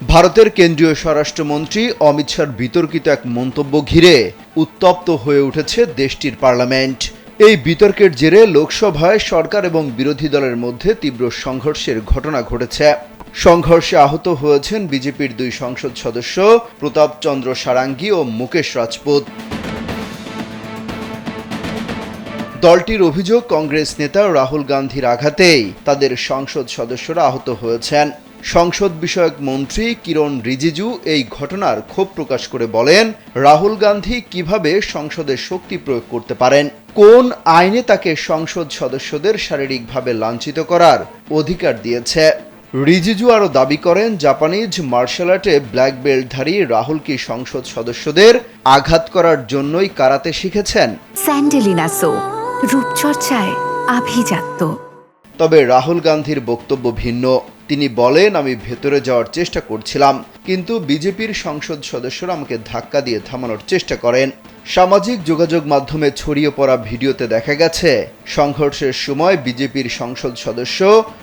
ভারতের কেন্দ্রীয় স্বরাষ্ট্রমন্ত্রী অমিত শাহর বিতর্কিত এক মন্তব্য ঘিরে উত্তপ্ত হয়ে উঠেছে দেশটির পার্লামেন্ট। এই বিতর্কের জেরে লোকসভায় সরকার এবং বিরোধী দলের মধ্যে তীব্র সংঘর্ষের ঘটনা ঘটেছে। সংঘর্ষে আহত হয়েছেন বিজেপির দুই সংসদ সদস্য প্রতাপ চন্দ্র সারাঙ্গী ও মুকেশ রাজপুত। দলটির অভিযোগ, কংগ্রেস নেতা রাহুল গান্ধীর আঘাতেই তাদের সংসদ সদস্যরা আহত হয়েছেন। সংসদ বিষয়ক মন্ত্রী কিরণ রিজিজু এই ঘটনার ক্ষোভ প্রকাশ করে বলেন, রাহুল গান্ধী কিভাবে সংসদে শক্তি প্রয়োগ করতে পারেন? কোন আইনে তাকে সংসদ সদস্যদের শারীরিকভাবে লাঞ্ছিত করার অধিকার দিয়েছে? রিজিজু আরও দাবি করেন, জাপানিজ মার্শাল আর্টে ব্ল্যাক বেল্টধারী রাহুল কি সংসদ সদস্যদের আঘাত করার জন্যই কারাতে শিখেছেন? স্যান্ডেলিনা সো, রূপচর্চায় আভিজাত্য। তবে রাহুল গান্ধীর বক্তব্য ভিন্ন। তিনি বলেন, আমি ভেতরে যাওয়ার চেষ্টা করছিলাম, কিন্তু বিজেপির সংসদ সদস্যরা আমাকে ধাক্কা দিয়ে থামানোর চেষ্টা করেন। সামাজিক যোগাযোগ মাধ্যমে ছড়িয়ে পড়া ভিডিওতে দেখা গেছে, সংঘর্ষের সময় বিজেপির সংসদ সদস্য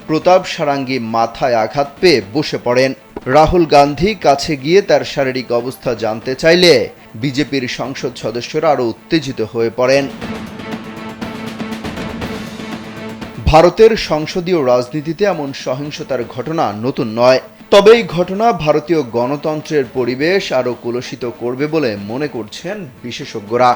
প্রতাপ সারাঙ্গী মাথায় আঘাত পেয়ে বসে পড়েন। রাহুল গান্ধী কাছে গিয়ে তার শারীরিক অবস্থা জানতে চাইলে বিজেপির সংসদ সদস্যরা আরও উত্তেজিত হয়ে পড়েন। ভারতের সংসদীয় রাজনীতিতে এমন সহিংসতার ঘটনা নতুন নয়। তবে এই ঘটনা ভারতীয় গণতন্ত্রের পরিবেশ আরও কলুষিত করবে বলে মনে করছেন বিশেষজ্ঞরা।